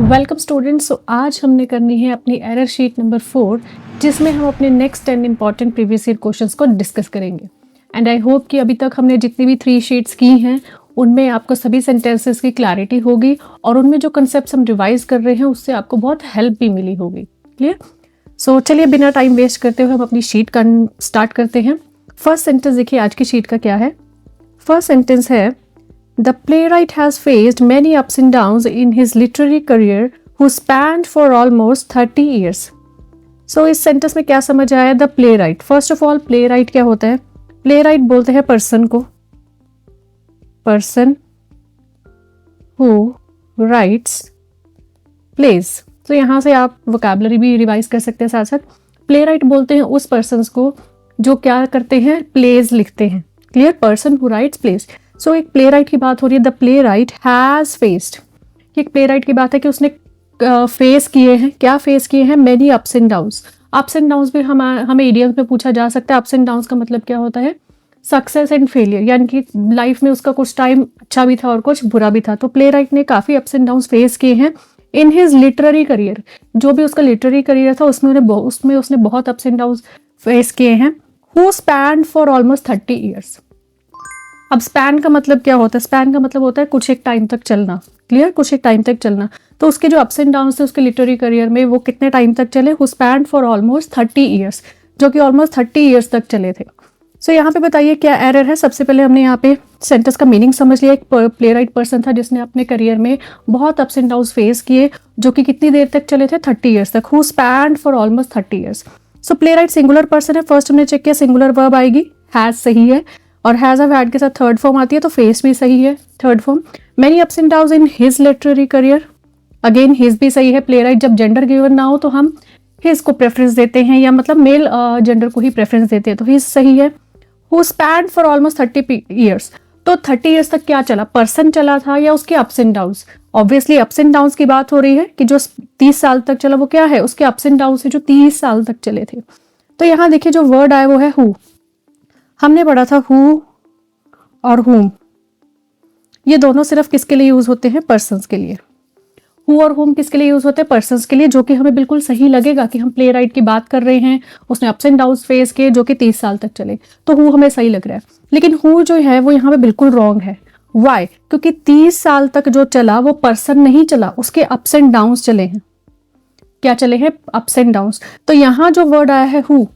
Welcome students. सो आज हमने करनी है अपनी एरर शीट नंबर 4, जिसमें हम अपने next 10 important previous year questions को डिस्कस करेंगे। एंड आई होप कि अभी तक हमने जितनी भी 3 शीट्स की हैं उनमें आपको सभी सेंटेंसेस की क्लैरिटी होगी और उनमें जो कंसेप्ट हम रिवाइज कर रहे हैं उससे आपको बहुत हेल्प भी मिली होगी। क्लियर? सो चलिए बिना टाइम वेस्ट करते हुए हम अपनी शीट का स्टार्ट करते हैं। फर्स्ट सेंटेंस देखिए आज की शीट का क्या है। फर्स्ट सेंटेंस है The playwright has faced many ups and downs in his literary career who spanned for almost 30 years. So इस सेंटेंस में क्या समझ आया? The playwright. First of all, playwright क्या होता है? Playwright बोलते हैं पर्सन को, person who writes plays. तो यहाँ से आप वोकैबुलरी भी रिवाइज कर सकते हैं साथ साथ। प्लेराइट बोलते हैं उस पर्सन को जो क्या करते हैं, प्लेज लिखते हैं। Clear? Person who writes plays. So एक प्लेराइट की बात हो रही है। द प्लेराइट हैज फेस्ड, एक प्लेराइट की बात है कि उसने फेस किए हैं। क्या फेस किए हैं? Many ups and downs. Ups and downs भी हमें इडियम्स में पूछा जा सकता है। अप्स एंड डाउन्स का मतलब क्या होता है? सक्सेस एंड फेलियर, यानी कि लाइफ में उसका कुछ टाइम अच्छा भी था और कुछ बुरा भी था। तो प्लेराइट ने काफी अप्स एंड डाउन्स फेस किए हैं इन हिज लिटरेरी करियर। जो भी उसका लिटरेरी करियर था उसमें उसने बहुत अप्स एंड डाउन्स फेस किए हैं। Who span for almost 30 years. अब स्पैन का मतलब क्या होता है? स्पैन का मतलब होता है कुछ एक टाइम तक चलना। क्लियर? कुछ एक टाइम तक चलना। तो उसके जो अप्स एंड डाउन थे उसके लिटरेरी करियर में वो कितने टाइम तक चले? Who span for almost 30 years, जो कि ऑलमोस्ट 30 ईयर्स तक चले थे। सो यहाँ पे बताइए क्या एरर है। सबसे पहले हमने यहाँ पे सेंटेंस का मीनिंग समझ लिया। एक प्लेराइट पर्सन था जिसने अपने करियर में बहुत अप्स एंड डाउन फेस किए, जो कि कितनी देर तक चले थे? 30 ईयर्स तक। Who span for almost 30 years. So playwright singular person है। फर्स्ट हमने चेक किया सिंगुलर वर्ब आएगी, हैज सही है, और हैज ऑफ हैड के साथ थर्ड फॉर्म आती है तो फेस भी सही है, third form. Many ups and downs in his literary career, again his भी सही है। प्लेराइट जब जेंडर गिवन ना हो तो हम हिज को प्रेफरेंस देते हैं, या मतलब मेल जेंडर को ही प्रेफरेंस देते हैं, तो हिज सही है। Who span for almost 30 years, तो 30 ईयर्स तक क्या चला? पर्सन चला था या उसके ups and downs? Obviously ups and downs की बात हो रही है कि जो 30 साल तक चला वो क्या है? उसके अप्स एंड डाउन्स है जो 30 साल तक चले थे। तो यहाँ देखिए जो वर्ड आया वो है हु। हमने पढ़ा था हु और whom, ये दोनों सिर्फ किसके लिए यूज होते हैं? पर्सन्स के लिए। हु और whom किसके लिए यूज होते हैं? पर्सन्स के लिए, जो कि हमें बिल्कुल सही लगेगा कि हम प्ले राइट की बात कर रहे हैं, उसने अप्स एंड डाउन्स फेस किए जो कि 30 साल तक चले, तो हु हमें सही लग रहा है। लेकिन हु जो है वो यहाँ पे बिल्कुल रॉन्ग है। वाई? क्योंकि 30 साल तक जो चला वो पर्सन नहीं चला, उसके अप्स एंड डाउन्स चले हैं। क्या चले हैं? Ups and downs. तो यहाँ जो वर्ड आया है हु,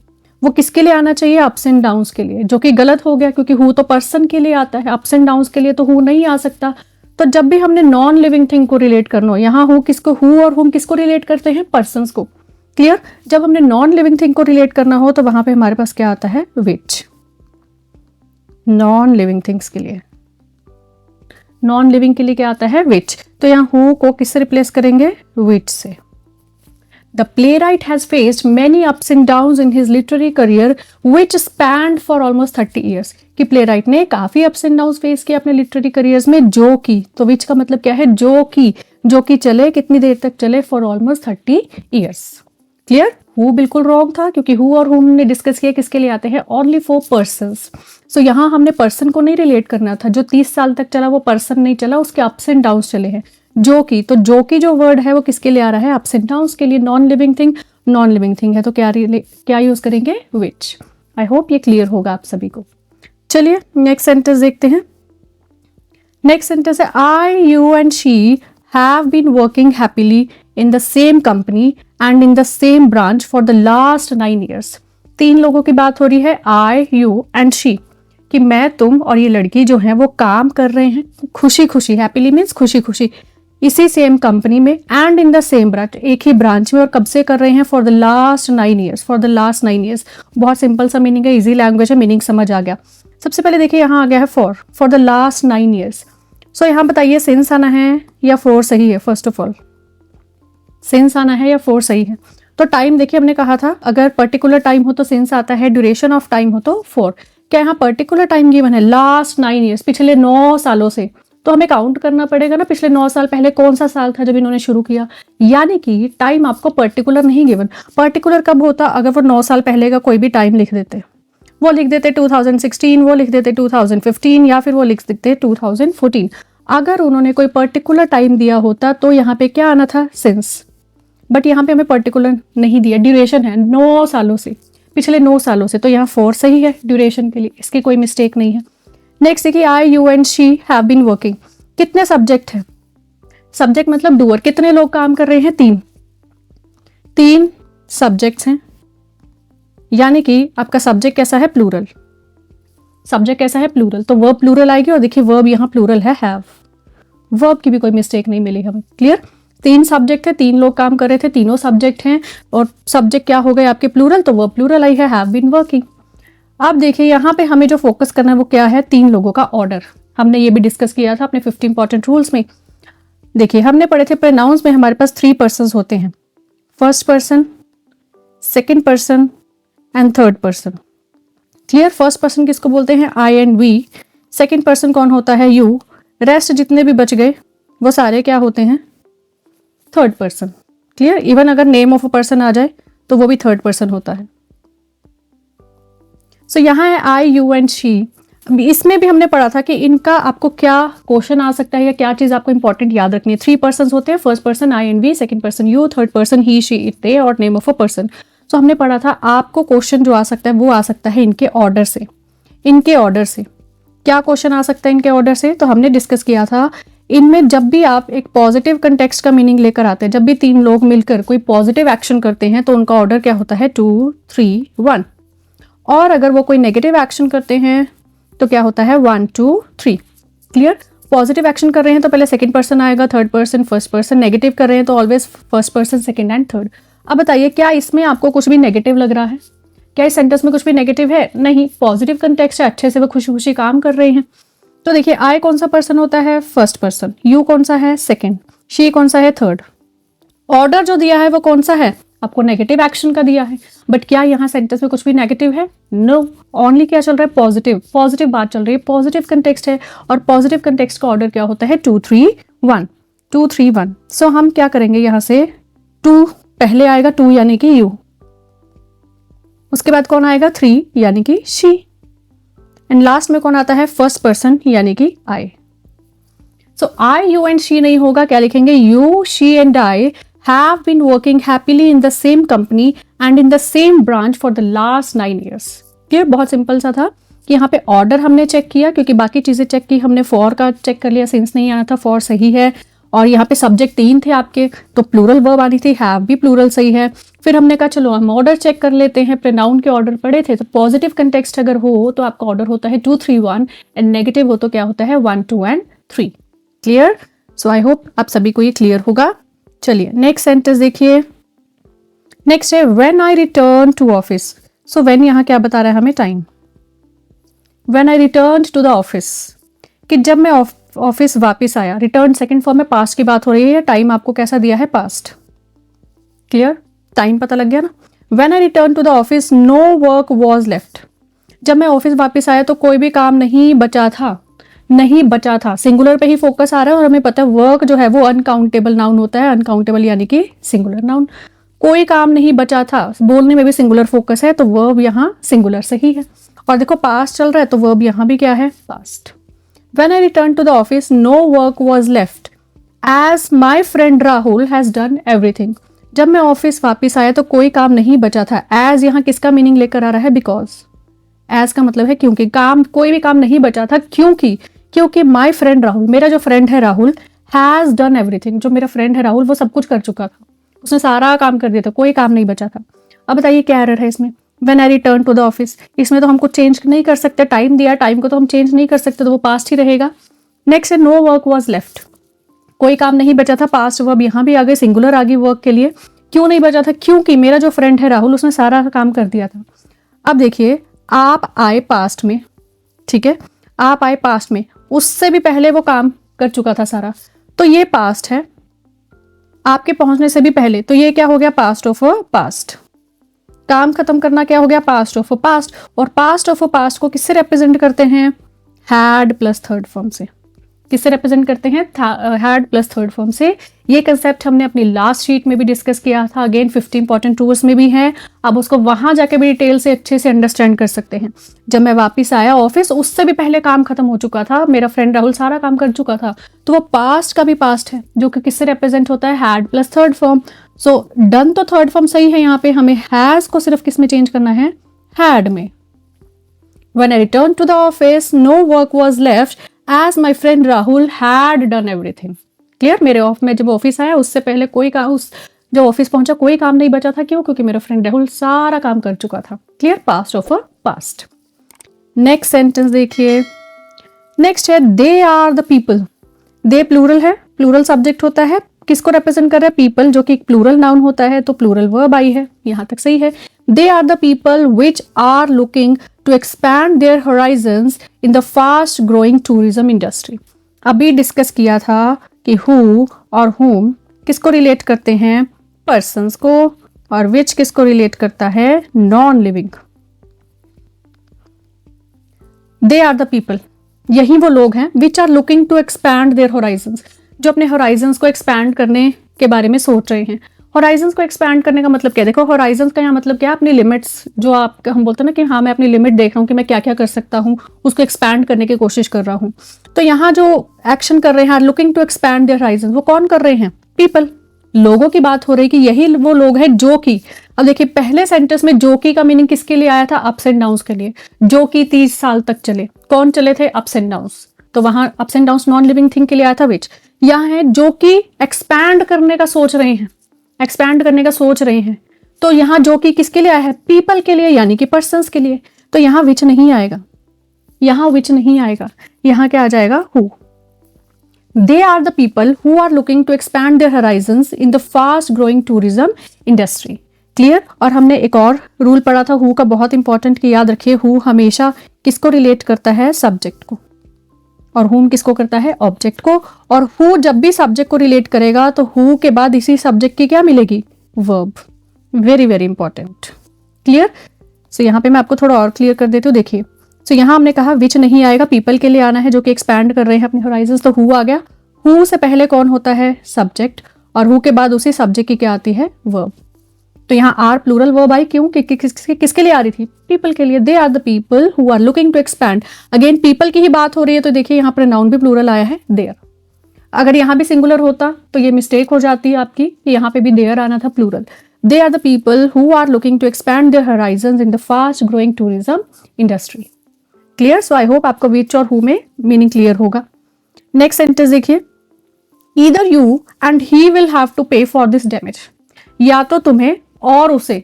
वो किसके लिए आना चाहिए? अप्स एंड डाउन्स के लिए, जो कि गलत हो गया क्योंकि हु तो पर्सन के लिए आता है, अप्स एंड डाउन्स के लिए तो हु नहीं आ सकता। तो जब भी हमने नॉन लिविंग थिंग को रिलेट करना हो, यहाँ हु किसको, हु और हुम किसको रिलेट करते हैं? पर्सन्स को। क्लियर? जब हमने नॉन लिविंग थिंग को रिलेट करना हो तो वहां पे हमारे पास क्या आता है? विच। नॉन लिविंग थिंग्स के लिए, नॉन लिविंग के लिए क्या आता है? विच। तो यहाँ हु को किससे रिप्लेस करेंगे? विच से। The playwright has faced many ups and downs in his literary career, which spanned for almost 30 years. कि playwright ने काफी ups and downs फेस किए अपने literary careers में, जो कि, तो which का मतलब क्या है? जो कि चले, कितनी देर तक चले? For almost 30 years. Clear? Who बिल्कुल रॉन्ग था क्योंकि who और whom ने डिस्कस किया किसके लिए आते हैं? Only for persons. So यहाँ हमने पर्सन को नहीं रिलेट करना था। जो 30 साल तक चला वो पर्सन नहीं चला, उसके अप्स एंड डाउन्स चले हैं। जो कि जो वर्ड है वो किसके लिए आ रहा है? अप्स एंड डाउन्स के लिए। नॉन लिविंग थिंग है तो क्या यूज करेंगे? विच। आई होप ये क्लियर होगा आप सभी को। चलिए नेक्स्ट सेंटेंस देखते हैं। नेक्स्ट सेंटेंस है I, you and she have been working happily in the same company and in the same branch for the last 9 years. 3 लोगों की बात हो रही है, आई, यू एंड शी, कि मैं, तुम और ये लड़की जो है वो काम कर रहे हैं खुशी खुशी। हैप्पीली मीन्स खुशी खुशी, इसी सेम कंपनी में, and in the same branch, एक ही ब्रांच में, और कब से कर रहे हैं? For the last 9 years. For the last 9 years बहुत सिंपल सा मीनिंग है, इजी लैंग्वेज है, मीनिंग समझ आ गया। सबसे पहले देखिए यहाँ आ गया है फॉर द लास्ट 9 ईयर्स। सो यहाँ बताइए सिंस आना है या फॉर सही है? फर्स्ट ऑफ ऑल सिंस आना है या फॉर सही है? तो टाइम देखिए हमने कहा था अगर पर्टिकुलर टाइम हो तो सिंस आता है, ड्यूरेशन ऑफ टाइम हो तो फॉर। क्या यहाँ पर्टिकुलर टाइम गिवन है? लास्ट 9 ईयर्स, पिछले 9 सालों से। तो हमें काउंट करना पड़ेगा ना, पिछले 9 साल पहले कौन सा साल था जब इन्होंने शुरू किया। यानी कि टाइम आपको पर्टिकुलर नहीं गिवन। पर्टिकुलर कब होता? अगर वो 9 साल पहले का कोई भी टाइम लिख देते, वो लिख देते 2016, वो लिख देते 2015, या फिर वो लिख देते 2014। अगर उन्होंने कोई पर्टिकुलर टाइम दिया होता तो यहाँ पे क्या आना था, सिंस, बट यहाँ पे हमें पर्टिकुलर नहीं दिया, ड्यूरेशन है 9 सालों से, पिछले 9 सालों से, तो यहाँ फॉर सही है ड्यूरेशन के लिए, इसकी कोई मिस्टेक नहीं है। नेक्स्ट देखिए, I you and she have been working, कितने सब्जेक्ट हैं, सब्जेक्ट मतलब डूअर, कितने लोग काम कर रहे हैं, 3 सब्जेक्ट्स हैं, यानी कि आपका सब्जेक्ट कैसा है, प्लूरल, सब्जेक्ट कैसा है, प्लूरल, तो वर्ब प्लूरल आएगी, और देखिए वर्ब यहाँ प्लूरल है, हैव, वर्ब की भी कोई मिस्टेक नहीं मिली हमें। क्लियर, 3 सब्जेक्ट है, 3 लोग काम कर रहे थे, तीनों सब्जेक्ट हैं, और सब्जेक्ट क्या हो गए आपके, प्लूरल, तो वर्ब प्लूरल आई है, हैव बीन वर्किंग। आप देखिए यहाँ पे हमें जो फोकस करना है वो क्या है, 3 लोगों का ऑर्डर, हमने ये भी डिस्कस किया था अपने 50 इंपॉर्टेंट रूल्स में। देखिए हमने पढ़े थे प्रोनाउंस में हमारे पास 3 पर्सन्स होते हैं, first person, second person and third person. Clear, first person किसको बोलते हैं, आई एंड वी, सेकंड पर्सन कौन होता है, यू, रेस्ट जितने भी बच गए वो सारे क्या होते हैं, थर्ड पर्सन। क्लियर, इवन अगर नेम ऑफ अ पर्सन आ जाए तो वो भी थर्ड पर्सन होता है। सो यहाँ है आई यू एंड शी, इसमें भी हमने पढ़ा था कि इनका आपको क्या क्वेश्चन आ सकता है या क्या चीज आपको इंपॉर्टेंट याद रखनी है। 3 पर्सन होते हैं, first person I and we, second person you, third person he she it they, और नेम ऑफ अ पर्सन। तो हमने पढ़ा था आपको क्वेश्चन जो आ सकता है वो आ सकता है इनके ऑर्डर से, इनके ऑर्डर से क्या क्वेश्चन आ सकता है इनके ऑर्डर से, तो हमने डिस्कस किया था इनमें जब भी आप एक पॉजिटिव कंटेक्स्ट का मीनिंग लेकर आते हैं, जब भी 3 लोग मिलकर कोई पॉजिटिव एक्शन करते हैं तो उनका ऑर्डर क्या होता है, 2 3 1, और अगर वो कोई नेगेटिव एक्शन करते हैं तो क्या होता है, 1 2 3। क्लियर, पॉजिटिव एक्शन कर रहे हैं तो पहले सेकंड पर्सन आएगा, third person, first person, negative कर रहे हैं तो always first person, second and third. अब बताइए क्या इसमें आपको कुछ भी नेगेटिव लग रहा है, क्या इस सेंटेंस में कुछ भी नेगेटिव है, नहीं, पॉजिटिव कंटेक्स्ट है, अच्छे से वो खुशी खुशी काम कर रहे हैं। तो देखिए आई कौन सा पर्सन होता है, फर्स्ट पर्सन, यू कौन सा है, सेकंड, शी कौन सा है, थर्ड। ऑर्डर जो दिया है वो कौन सा है, आपको नेगेटिव एक्शन का दिया है, बट क्या यहाँ सेंटेंस में कुछ भी नेगेटिव है, नो, ओनली क्या चल रहा है, पॉजिटिव, पॉजिटिव बात चल रही है, पॉजिटिव कंटेक्स्ट है, और पॉजिटिव कंटेक्स्ट का ऑर्डर क्या होता है, 2 3 1, 2 3 1। सो हम क्या करेंगे, यहाँ से 2 पहले आएगा, 2 यानी कि यू, उसके बाद कौन आएगा, 3 यानी कि शी, एंड लास्ट में कौन आता है, फर्स्ट पर्सन यानी कि I. So I you and she नहीं होगा, क्या लिखेंगे, you she and I have been working happily in the same company and in the same branch for the last 9 years। Clear, बहुत सिंपल सा था कि यहाँ पे ऑर्डर हमने चेक किया, क्योंकि बाकी चीजें चेक की हमने, फॉर का चेक कर लिया, सिंस नहीं आना था, फॉर सही है, और यहाँ पे सब्जेक्ट 3 थे आपके, तो प्लूरल वर्ब आनी थी, हैव भी प्लूरल सही है। फिर हमने कहा चलो हम ऑर्डर चेक कर लेते हैं, प्रोनाउन के ऑर्डर पड़े थे, तो पॉजिटिव कंटेक्स्ट अगर हो तो आपका ऑर्डर होता है 2 3 1, एंड नेगेटिव हो तो क्या होता है 1 2 and 3। Clear, so I hope आप सभी को ये क्लियर होगा। चलिए नेक्स्ट सेंटेंस देखिए, नेक्स्ट है when I return to office. So when यहाँ क्या बता रहा है हमें, time, when I return to the office, कि जब मैं ऑफिस वापस आया, रिटर्न सेकंड फॉर्म में पास्ट की बात हो रही है, टाइम आपको कैसा दिया है, पास्ट। क्लियर, टाइम पता लग गया ना। When I return to the office no work was left, जब मैं ऑफिस वापस आया तो कोई भी काम नहीं बचा था, नहीं बचा था, सिंगुलर पे ही फोकस आ रहा है, और हमें पता है वर्क जो है वो अनकाउंटेबल नाउन होता है, अनकाउंटेबल यानी कि सिंगुलर नाउन, कोई काम नहीं बचा था, बोलने में भी सिंगुलर फोकस है, तो वर्ब यहाँ सिंगुलर सही है, और देखो पास्ट चल रहा है तो वर्ब यहाँ भी क्या है, past. When I returned to the office, no work was left, as my friend Rahul has done everything। जब मैं ऑफिस वापस आया तो कोई काम नहीं बचा था, as यहाँ किसका मीनिंग लेकर आ रहा है, बिकॉज, as का मतलब है क्योंकि, काम, कोई भी काम नहीं बचा था क्योंकि my friend राहुल, मेरा जो फ्रेंड है राहुल, has done everything, जो मेरा फ्रेंड है राहुल वो सब कुछ कर चुका था, उसने सारा काम कर दिया था, कोई काम नहीं बचा था। अब बताइए क्या एरर है इसमें, When I return to the office, इसमें तो हम कुछ चेंज नहीं कर सकते, टाइम दिया, टाइम को तो हम चेंज नहीं कर सकते, तो वो पास्ट ही रहेगा। नेक्स्ट है नो वर्क वॉज लेफ्ट, कोई काम नहीं बचा था, पास्ट वर्ब यहाँ भी आ गई, सिंगुलर आ गई वर्क के लिए। क्यों नहीं बचा था, क्योंकि मेरा जो फ्रेंड है राहुल उसने सारा काम कर दिया था। अब देखिए आप आए पास्ट में, ठीक है, आप आए पास्ट में, उससे भी पहले वो काम कर चुका था सारा, तो ये पास्ट है, आपके पहुंचने से भी पहले, तो ये क्या हो गया, पास्ट ऑफ अ पास्ट, काम खत्म करना क्या हो गया, पास्ट ऑफ अ पास्ट, और पास्ट ऑफ अ पास्ट को किससे रिप्रेजेंट करते हैं, हैड प्लस थर्ड फॉर्म से। किससे रिप्रेजेंट करते हैं? हैड प्लस थर्ड फॉर्म से। ये कंसेप्ट हमने अपनी लास्ट शीट में भी डिस्कस किया था, अगेन 50 इंपॉर्टेंट टूल्स में भी है, आप उसको वहां जाके भी डिटेल से अच्छे से अंडरस्टैंड कर सकते हैं। जब मैं वापस आया ऑफिस, उससे भी पहले काम खत्म हो चुका था, मेरा फ्रेंड राहुल सारा काम कर चुका था, तो वो पास्ट का भी पास्ट है, जो कि किससे रिप्रेजेंट होता है? Had plus third form. So done तो थर्ड फॉर्म सही है, यहाँ पे हमें हैज को सिर्फ किस में चेंज करना है? हैड में। When I returned to the office, no work was left as my friend Rahul had done everything. Clear? मेरे में जब ऑफिस आया उससे पहले कोई काम, उस जब ऑफिस पहुंचा कोई काम नहीं बचा था। क्यों? क्योंकि मेरा फ्रेंड राहुल सारा काम कर चुका था। Clear? Past of a past. Next sentence देखिए, नेक्स्ट है they are the people. They plural है, प्लूरल सब्जेक्ट होता है, किसको रिप्रेजेंट कर रहा है? पीपल, जो कि प्लूरल नाउन होता है, तो प्लूरल वर्ब आई है, यहां तक सही है। They are the people which are looking to expand their horizons in the fast growing tourism industry. अभी डिस्कस किया था कि हु और हुम किसको रिलेट करते हैं? पर्सन्स को, और विच किसको रिलेट करता है? Non living. They are the people, यही वो लोग हैं which are looking to expand their horizons, जो अपने होराइजन्स को एक्सपैंड करने के बारे में सोच रहे हैं। होराइजन्स को एक्सपैंड करने का मतलब क्या है? देखो, होराइजन्स का यहाँ मतलब क्या है? अपनी लिमिट्स, जो आप हम बोलते हैं ना कि हाँ मैं अपनी लिमिट देख रहा हूँ कि मैं क्या क्या कर सकता हूँ, उसको एक्सपैंड करने की कोशिश कर रहा हूँ। तो यहाँ जो एक्शन कर रहे हैं, looking to expand their horizons, वो कौन कर रहे हैं? पीपल, लोगों की बात हो रही है कि यही वो लोग हैं जो कि, अब देखिए पहले सेंटेंस में जो कि का मीनिंग किसके लिए आया था? अप्स एंड डाउन्स के लिए, जो कि 30 साल तक चले। कौन चले थे? Ups and downs. तो वहां ups and downs non living thing के लिए आया था, विच। यहाँ है जो कि एक्सपैंड करने का सोच रहे हैं, एक्सपैंड करने का सोच रहे हैं, तो यहाँ जो कि किसके लिए आया है? पीपल के लिए, यानी कि पर्सन्स के लिए। तो यहाँ विच नहीं आएगा, यहाँ विच नहीं आएगा, यहाँ क्या आ जाएगा? Who. They are the people who are looking to expand their horizons in the fast growing tourism industry. Clear? और हमने एक और रूल पढ़ा था हु का, बहुत इंपॉर्टेंट, कि याद रखिए हु हमेशा किसको रिलेट करता है? सब्जेक्ट को, और हुम किसको करता है? ऑब्जेक्ट को। और हु जब भी सब्जेक्ट को रिलेट करेगा तो हु के बाद इसी सब्जेक्ट की क्या मिलेगी? Verb. Very very important. Clear? So यहाँ पे मैं आपको थोड़ा और क्लियर कर देती हूँ। देखिए, सो यहाँ हमने कहा विच नहीं आएगा, पीपल के लिए आना है जो कि एक्सपैंड कर रहे हैं अपने होराइजन्स, तो हु आ गया। हु से पहले कौन होता है? सब्जेक्ट, और हु के बाद उसी सब्जेक्ट की क्या आती है? वर्ब। तो यहाँ आर प्लूरल वर्ब आई, क्यों? कि किसके लिए आ रही थी? पीपल के लिए। They are the people who are looking to expand. Again people की ही बात हो रही है, तो देखिए यहाँ पर नाउन भी प्लूरल आया है, देयर। अगर यहाँ भी सिंगुलर होता तो ये मिस्टेक हो जाती है आपकी, कि यहाँ पे भी देयर आना था, plural. They are the people who are looking to expand their horizons in the fast growing tourism industry. Clear? So I hope आपको विच और हु में मीनिंग क्लियर होगा। नेक्स्ट सेंटेंस देखिए, either you and he will have to pay for this damage. या तो तुम्हें और उसे,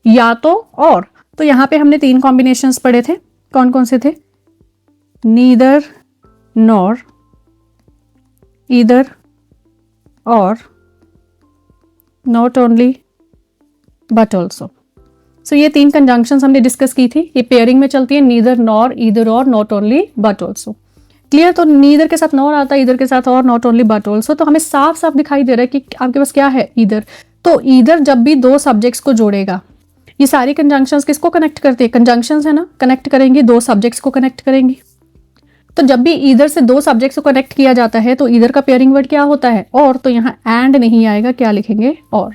या तो और। तो यहाँ पे हमने 3 कॉम्बिनेशंस पढ़े थे, कौन कौन से थे? नीदर, नॉर, ईदर और, नॉट ओनली बट ऑल्सो। सो ये 3 कंजंक्शंस हमने डिस्कस की थी, ये पेयरिंग में चलती है, नीदर, नॉर, ईदर और, not only but also. Clear? तो नीदर के साथ नॉर आता है, ईदर के साथ और, नॉट ओनली बट ऑल्सो। तो हमें साफ साफ दिखाई दे रहा है कि आपके पास क्या है? ईदर। तो ईदर जब भी 2 सब्जेक्ट्स को जोड़ेगा, ये सारी कंजंक्शंस किसको कनेक्ट करती है? कंजंक्शंस है ना, कनेक्ट करेंगी, 2 सब्जेक्ट्स को कनेक्ट करेंगी। तो जब भी ईदर से 2 सब्जेक्ट्स को कनेक्ट किया जाता है तो ईदर का पेयरिंग वर्ड क्या होता है? और। तो यहाँ एंड नहीं आएगा, क्या लिखेंगे? और।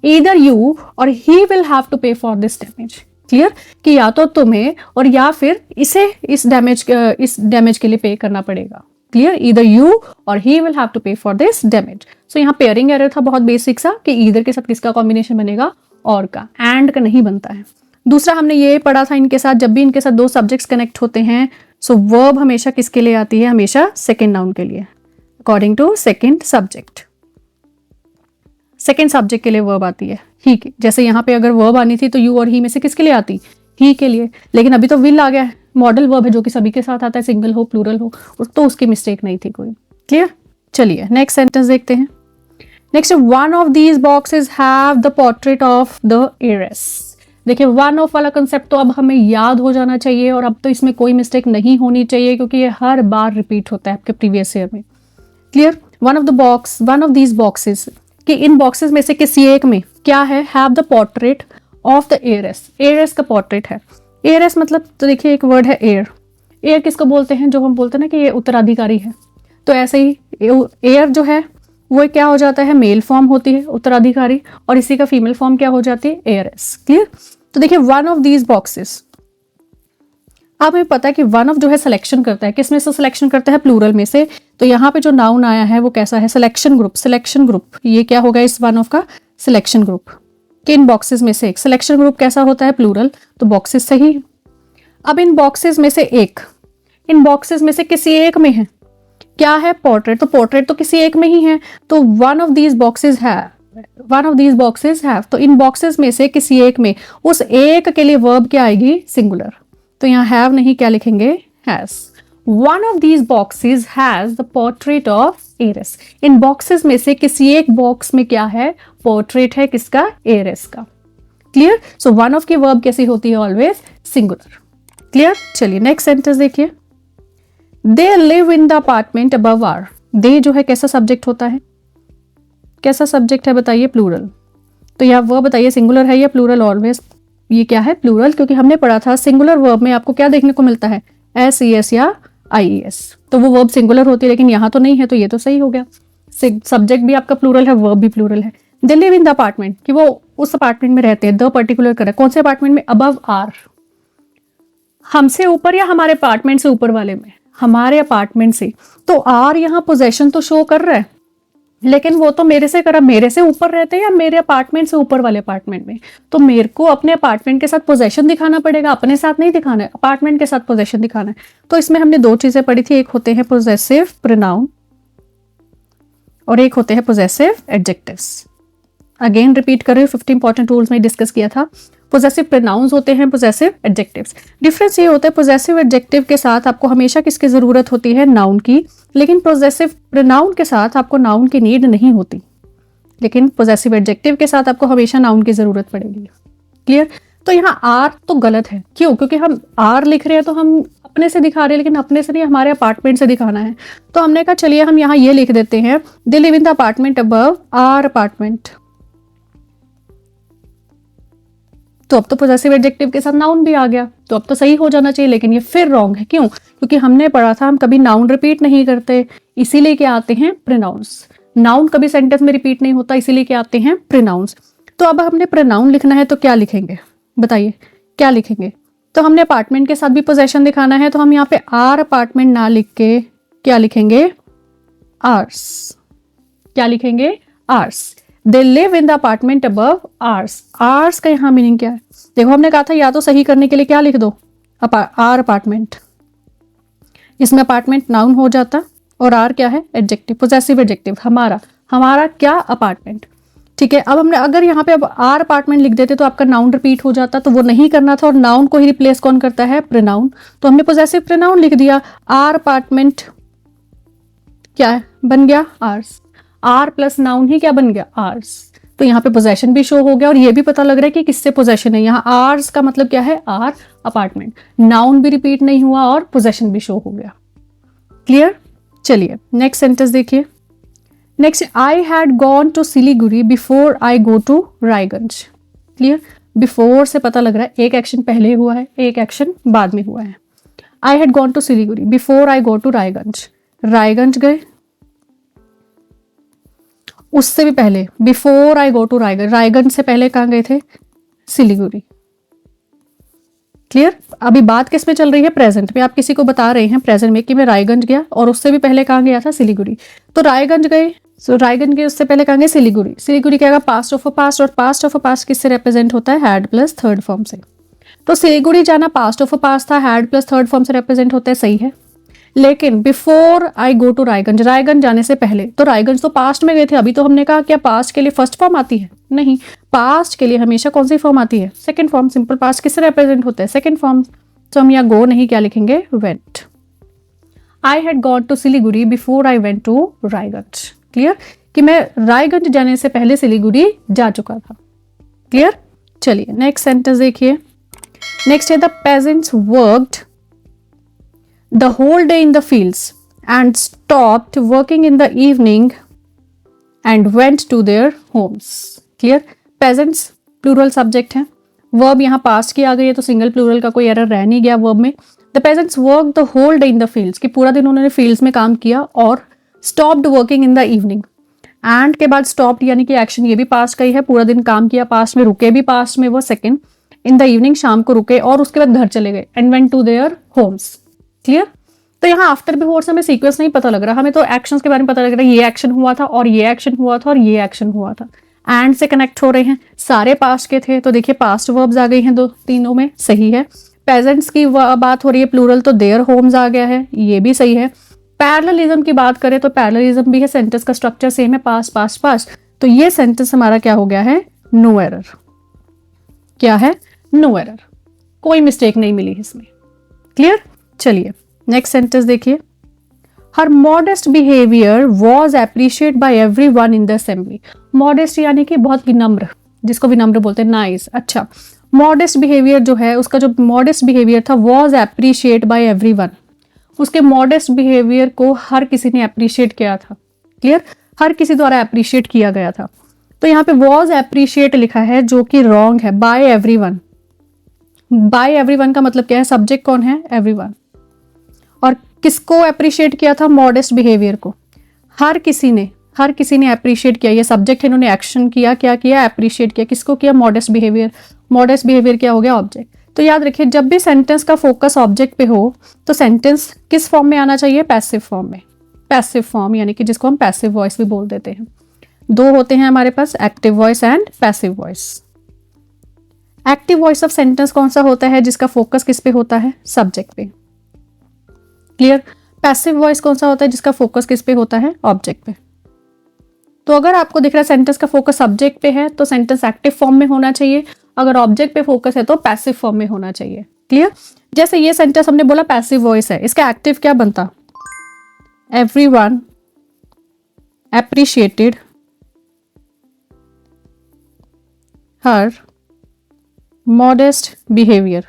ईदर यू और ही will have to pay for this damage. Clear? कि या तो तुम्हें और या फिर इसे इस डैमेज के लिए पे करना पड़ेगा। क्लियर? ईदर यू और ही will have to pay for this damage. सो यहाँ पेयरिंग एरर था बहुत बेसिक सा, कि ईदर के साथ किसका कॉम्बिनेशन बनेगा? और का, एंड का नहीं बनता है। दूसरा हमने ये पढ़ा था, इनके साथ जब भी इनके साथ 2 सब्जेक्ट्स कनेक्ट होते हैं, सो वर्ब हमेशा किसके लिए आती है? हमेशा सेकेंड नाउन के लिए, according to second subject. Second subject के लिए वर्ब आती है ही की। जैसे यहाँ पे अगर वर्ब आनी थी तो यू और ही में से किसके लिए आती? ही के लिए। लेकिन अभी तो विल आ गया है, मॉडल वर्ब है जो कि सभी के साथ आता है, सिंगल हो प्लूरल हो, तो उसकी मिस्टेक नहीं थी कोई। क्लियर? चलिए नेक्स्ट सेंटेंस देखते हैं। Next, one of these boxes have the portrait of the heiress. देखिए, वन ऑफ वाला कंसेप्ट तो अब हमें याद हो जाना चाहिए, और अब तो इसमें कोई मिस्टेक नहीं होनी चाहिए, क्योंकि ये हर बार रिपीट होता है आपके प्रीवियस ईयर में। Clear? One of these boxes, कि इन बॉक्सेस में से किसी एक में क्या है? Have the portrait of the heiress. Heiress का पोर्ट्रेट है। हेiress मतलब, तो देखिए एक वर्ड है एयर। एयर किसको बोलते हैं? जो हम बोलते हैं ना कि ये उत्तराधिकारी है। तो ऐसे ही एयर जो है वो क्या हो जाता है, मेल फॉर्म होती है उत्तराधिकारी, और इसी का फीमेल फॉर्म क्या हो जाती है, एयरएस। क्लियर। तो देखिए वन ऑफ दीज बॉक्सेस, अब हमें पता है कि वन ऑफ जो है सिलेक्शन करता है, किस में से सिलेक्शन करता है, प्लूरल में से। तो यहाँ पे जो नाउन आया है वो कैसा है, सिलेक्शन ग्रुप। सिलेक्शन ग्रुप ये क्या होगा इस वन ऑफ का, सिलेक्शन ग्रुप। किन बॉक्सेस में से एक, सिलेक्शन ग्रुप कैसा होता है, प्लूरल, तो बॉक्सेस सही। अब इन बॉक्सेस में से एक, इन बॉक्सेस में से किसी एक में है क्या है, पोर्ट्रेट, तो पोर्ट्रेट तो किसी एक में ही है, तो वन ऑफ दीज बॉक्सेस है, one of these boxes have, तो इन बॉक्सेस में से किसी एक में, उस एक के लिए वर्ब क्या आएगी, सिंगुलर। तो यहाँ हैव नहीं, क्या लिखेंगे, has. One of these boxes has the portrait of Eris. इन बॉक्सेस में से किसी एक बॉक्स में क्या है, पोर्ट्रेट है, किसका, एरिस का। क्लियर। सो वन ऑफ की वर्ब कैसी होती है, ऑलवेज सिंगुलर। क्लियर। चलिए नेक्स्ट सेंटेंस देखिए, they live in the apartment above ours. They जो है कैसा सब्जेक्ट होता है, कैसा सब्जेक्ट है बताइए, प्लूरल। तो यहाँ वर्ब बताइए सिंगुलर है या प्लूरल, ऑलवेज ये क्या है, प्लूरल, क्योंकि हमने पढ़ा था सिंगुलर वर्ब में आपको क्या देखने को मिलता है, एस ई एस या आई ई एस, तो वो वर्ब सिंगुलर होती है, लेकिन यहाँ तो नहीं है, तो ये तो सही हो गया। सब्जेक्ट भी आपका प्लूरल है, वर्ब भी प्लूरल है। दे लिव इन द अपार्टमेंट, कि वो उस अपार्टमेंट में रहते हैं, द पर्टिकुलर करें, कौन से अपार्टमेंट में, अबव आर, हमसे ऊपर या हमारे अपार्टमेंट से ऊपर वाले में, हमारे अपार्टमेंट से। तो आर यहाँ पोजेशन तो शो कर रहा है, लेकिन वो तो मेरे से करा, मेरे से ऊपर रहते हैं या मेरे अपार्टमेंट से ऊपर वाले अपार्टमेंट में, तो मेरे को अपने अपार्टमेंट के साथ पोजेशन दिखाना पड़ेगा, अपने साथ नहीं दिखाना है, अपार्टमेंट के साथ पोजेशन दिखाना है। तो इसमें हमने दो चीजें पढ़ी थी, एक होते हैं पोजेसिव प्रोनाउन और एक होते हैं पोजेसिव एडजेक्टिव्स। अगेन रिपीट कर रही हूँ, 50 इंपॉर्टेंट रूल्स में डिस्कस किया था। पोजेसिव प्रोनाउंस होते हैं, पोजेसिव एडजेक्टिव्स। डिफरेंस ये होता है, पोजेसिव एडजेक्टिव के साथ आपको हमेशा किसकी जरूरत होती है, नाउन की, लेकिन पोजेसिव प्रोनाउन के साथ आपको नाउन की नीड नहीं होती, लेकिन पोजेसिव एडजेक्टिव के साथ आपको हमेशा नाउन की जरूरत पड़ेगी। क्लियर। तो यहाँ आर तो गलत है, क्यों, क्योंकि हम आर लिख रहे हैं तो हम अपने से दिखा रहे हैं, लेकिन अपने से नहीं, हमारे अपार्टमेंट से दिखाना है। तो हमने कहा चलिए हम यहाँ ये लिख देते हैं, they live in the apartment above our apartment. तो अब तो पोजेसिव एडजेक्टिव के साथ नाउन भी आ गया, तो अब तो सही हो जाना चाहिए, लेकिन ये फिर रॉन्ग है। क्यों, क्योंकि हमने पढ़ा था हम कभी नाउन रिपीट नहीं करते, इसीलिए क्या आते हैं, प्रोनाउंस। नाउन कभी सेंटेंस में रिपीट नहीं होता, इसीलिए क्या आते हैं, प्रोनाउंस। तो अब हमने प्रोनाउन लिखना है तो क्या लिखेंगे, बताइए क्या लिखेंगे। तो हमने अपार्टमेंट के साथ भी पोजेशन दिखाना है, तो हम यहाँ पे आर अपार्टमेंट ना लिख के क्या लिखेंगे, आर्स। क्या लिखेंगे, ours. They live in the apartment above ours. Ours का यहाँ मीनिंग क्या है, देखो हमने कहा था या तो सही करने के लिए क्या लिख दो, आर अपार्टमेंट, इसमें अपार्टमेंट नाउन हो जाता और आर क्या है, एडजेक्टिव, पोजेसिव एडजेक्टिव, हमारा क्या, अपार्टमेंट। ठीक है। अब हमने अगर यहाँ पे अब आर अपार्टमेंट लिख देते तो आपका नाउन रिपीट हो जाता, तो वो नहीं करना था, और नाउन को ही रिप्लेस कौन करता है, प्रोनाउन। तो हमने पोजेसिव प्रोनाउन लिख दिया, आर अपार्टमेंट क्या है, बन गया आर्स। आर प्लस नाउन ही क्या बन गया, आर्स। तो यहाँ पे पोजेशन भी शो हो गया, और ये भी पता लग रहा है कि किससे पोजेशन है, यहाँ आर्स का मतलब क्या है, आर अपार्टमेंट। नाउन भी रिपीट नहीं हुआ और पोजेशन भी शो हो गया। क्लियर। चलिए नेक्स्ट सेंटेंस देखिए। Next, I had gone to Siliguri before I go to Raiganj. Clear. Before से पता लग रहा है एक एक्शन पहले हुआ है, एक एक्शन बाद में हुआ है। I had gone to Siliguri before I go to Raiganj. Raiganj गए, उससे भी पहले, before I go to Raiganj, Raiganj से पहले कहाँ गए थे, सिलीगुड़ी। क्लियर। अभी बात किस में चल रही है, प्रेजेंट में। आप किसी को बता रहे हैं प्रेजेंट में कि मैं रायगंज गया, और उससे भी पहले कहाँ गया था, सिलीगुड़ी। तो रायगंज गए, सो रायगंज गए, उससे पहले कहाँ गए, सिलीगुड़ी। सिलीगुड़ी क्या है, पास्ट ऑफ अ पास्ट, और पास्ट ऑफ अ पास्ट किससे रिप्रेजेंट होता है, हैड प्लस थर्ड फॉर्म से। तो सिलीगुड़ी जाना पास्ट ऑफ अ पास्ट था, हैड प्लस थर्ड फॉर्म से रिप्रेजेंट होता है, सही है। लेकिन before I go to Raiganj, Raiganj जाने से पहले, तो रायगंज तो पास्ट में गए थे। अभी तो हमने कहा क्या पास्ट के लिए फर्स्ट फॉर्म आती है, नहीं, पास्ट के लिए हमेशा कौन सी फॉर्म आती है, सेकंड फॉर्म। सिंपल पास्ट किससे रिप्रेजेंट होता है, सेकंड फॉर्म। तो हम यहाँ गो नहीं, क्या लिखेंगे, went. I had gone to Siliguri before I went to Raiganj. Clear, कि मैं रायगंज जाने से पहले सिलीगुड़ी जा चुका था। क्लियर। चलिए नेक्स्ट सेंटेंस देखिए। नेक्स्ट है, the pageants worked the whole day in the fields and stopped working in the evening and went to their homes. Clear? Peasants plural subject है, verb यहाँ past की आ गई है, तो single plural का कोई error रह नहीं गया verb में। The peasants worked the whole day in the fields, कि पूरा दिन उन्होंने fields में काम किया और stopped working in the evening. And के बाद स्टॉप्ड यानी कि एक्शन ये भी पास्ट का ही है, पूरा दिन काम किया पास्ट में, रुके भी पास्ट में वो सेकंड, इन द इवनिंग शाम को रुके, और उसके बाद घर चले गए, and went to their homes. Clear. तो यहाँ आफ्टर बिफोर से हमें सीक्वेंस नहीं पता लग रहा, हमें तो एक्शंस के बारे में पता लग रहा है, ये एक्शन हुआ था और ये एक्शन हुआ था और ये एक्शन हुआ था, एंड से कनेक्ट हो रहे हैं, सारे पास्ट के थे, तो देखिए पास्ट वर्ब्स आ गई हैं दो तीनों में, सही है। पेजेंट्स की बात हो रही है प्लूरल, तो देयर होम्स आ गया है, ये भी सही है। पैरेललिज्म की बात करें तो पैरेललिज्म भी है, सेंटेंस का स्ट्रक्चर सेम है, पास्ट पास्ट पास्ट, तो ये सेंटेंस हमारा क्या हो गया है, नो एरर। क्या है, नो एरर, कोई मिस्टेक नहीं मिली इसमें। क्लियर। चलिए नेक्स्ट सेंटेंस देखिए, her modest behaviour was appreciate by everyone in the assembly. Modest यानी कि बहुत विनम्र, जिसको विनम्र बोलते हैं, नाइस, अच्छा। मॉडेस्ट बिहेवियर जो है, उसका जो मॉडेस्ट बिहेवियर था, वॉज एप्रिशिएट बाय एवरीवन, उसके मॉडेस्ट बिहेवियर को हर किसी ने अप्रिशिएट किया था। क्लियर, हर किसी द्वारा अप्रिशिएट किया गया था। तो यहाँ पे वॉज एप्रिशिएट लिखा है जो कि रॉन्ग है, बाय एवरीवन। बाय एवरीवन का मतलब क्या है, सब्जेक्ट कौन है, एवरीवन, और किसको अप्रिशिएट किया था, मॉडेस्ट बिहेवियर को, हर किसी ने अप्रिशिएट किया, ये सब्जेक्ट है, इन्होंने एक्शन किया, क्या किया, अप्रिशिएट किया, किसको किया, मॉडेस्ट बिहेवियर। मॉडेस्ट बिहेवियर क्या हो गया, ऑब्जेक्ट। तो याद रखिए जब भी सेंटेंस का फोकस ऑब्जेक्ट पे हो तो सेंटेंस किस फॉर्म में आना चाहिए, पैसिव फॉर्म में। पैसिव फॉर्म यानी कि जिसको हम पैसिव वॉइस भी बोल देते हैं। दो होते हैं हमारे पास, active voice and passive voice. Active voice of sentence कौन सा होता है, जिसका फोकस किस पे होता है, सब्जेक्ट पे। क्लियर। पैसिव वॉइस कौन सा होता है, जिसका फोकस किस पे होता है, ऑब्जेक्ट पे। तो अगर आपको दिख रहा है सेंटेंस का फोकस सब्जेक्ट पे है तो सेंटेंस एक्टिव फॉर्म में होना चाहिए, अगर ऑब्जेक्ट पे फोकस है तो पैसिव फॉर्म में होना चाहिए। क्लियर। जैसे ये सेंटेंस हमने बोला पैसिव वॉइस है, इसका एक्टिव क्या बनता, एवरीवन एप्रिशिएटेड हर मॉडेस्ट बिहेवियर।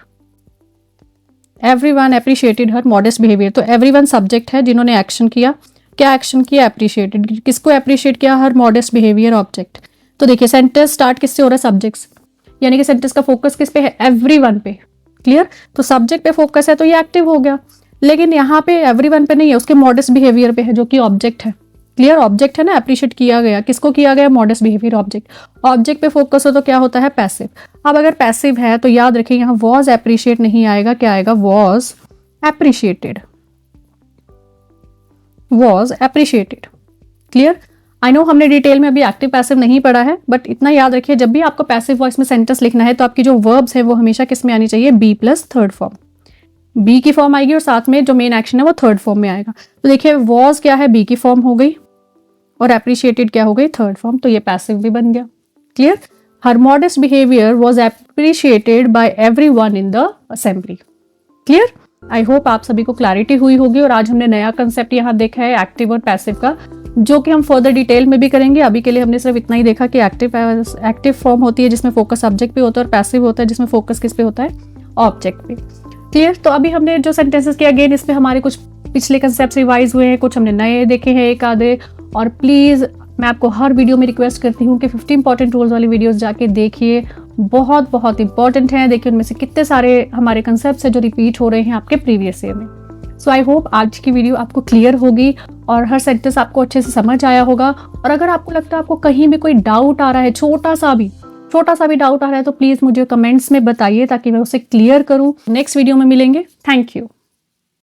एवरीवन एप्रिशिएटेड हर मॉडेस्ट बिहेवियर, तो एवरीवन सब्जेक्ट है जिन्होंने एक्शन किया, क्या एक्शन किया, एप्रिशिएटेड, किसको एप्रिशिएट किया, हर मॉडेस्ट बिहेवियर, ऑब्जेक्ट। तो देखिए सेंटेंस स्टार्ट किससे हो रहा है, सब्जेक्ट, यानी कि सेंटेंस का फोकस किस पे है, एवरीवन पे। क्लियर। तो सब्जेक्ट पे फोकस है तो ये एक्टिव हो गया, लेकिन यहाँ पे एवरीवन पे नहीं है, उसके मॉडेस्ट बिहेवियर पे है जो कि ऑब्जेक्ट है। क्लियर। ऑब्जेक्ट है ना, अप्रिशिएट किया गया, किसको किया गया, मॉडेस्ट बिहेवियर, ऑब्जेक्ट। ऑब्जेक्ट पे फोकस हो तो क्या होता है, पैसिव। अब अगर पैसिव है तो याद रखिए यहाँ वॉज एप्रिशिएट नहीं आएगा, क्या आएगा, was appreciated, was appreciated. Clear. I know हमने डिटेल में अभी एक्टिव पैसिव नहीं पढ़ा है, बट इतना याद रखिए जब भी आपको पैसिव वॉइस में सेंटेंस लिखना है तो आपकी जो वर्ब्स है वो हमेशा किस में आनी चाहिए, be plus third form. Be की फॉर्म आएगी और साथ में जो मेन एक्शन है वो थर्ड फॉर्म में आएगा। तो देखिए वॉज क्या है, बी की फॉर्म हो गई, और एप्रिशिएटेड क्या हो गई, थर्ड फॉर्म, तो ये पैसिव भी बन गया। Clear. Her modest behaviour was appreciated by everyone in the assembly. Clear. I hope आप सभी को क्लैरिटी हुई होगी, और आज हमने नया कंसेप्ट यहाँ देखा है एक्टिव और पैसिव का, जो कि हम फर्दर डिटेल में भी करेंगे। अभी के लिए हमने सिर्फ इतना ही देखा कि एक्टिव फॉर्म होती है जिसमें फोकस सब्जेक्ट पे होता है, और पैसिव होता है जिसमें फोकस किस पे होता है, ऑब्जेक्ट पे। क्लियर। तो अभी हमने जो सेंटेंसेस किया, अगेन इस पे हमारे कुछ पिछले कंसेप्ट रिवाइज हुए हैं, कुछ हमने नए देखे हैं एक आधे। और प्लीज़ मैं आपको हर वीडियो में रिक्वेस्ट करती हूँ कि 50 इंपॉर्टेंट रूल्स वाली वीडियोस जाके देखिए, बहुत बहुत इंपॉर्टेंट हैं। देखिए उनमें से कितने सारे हमारे कंसेप्ट्स हैं जो रिपीट हो रहे हैं आपके प्रीवियस ईयर में। सो आई होप आज की वीडियो आपको क्लियर होगी और हर सेंटेंस आपको अच्छे से समझ आया होगा। और अगर आपको लगता है आपको कहीं भी कोई डाउट आ रहा है, छोटा सा भी डाउट आ रहा है, तो प्लीज़ मुझे कमेंट्स में बताइए ताकि मैं उसे क्लियर करूँ। नेक्स्ट वीडियो में मिलेंगे। Thank you.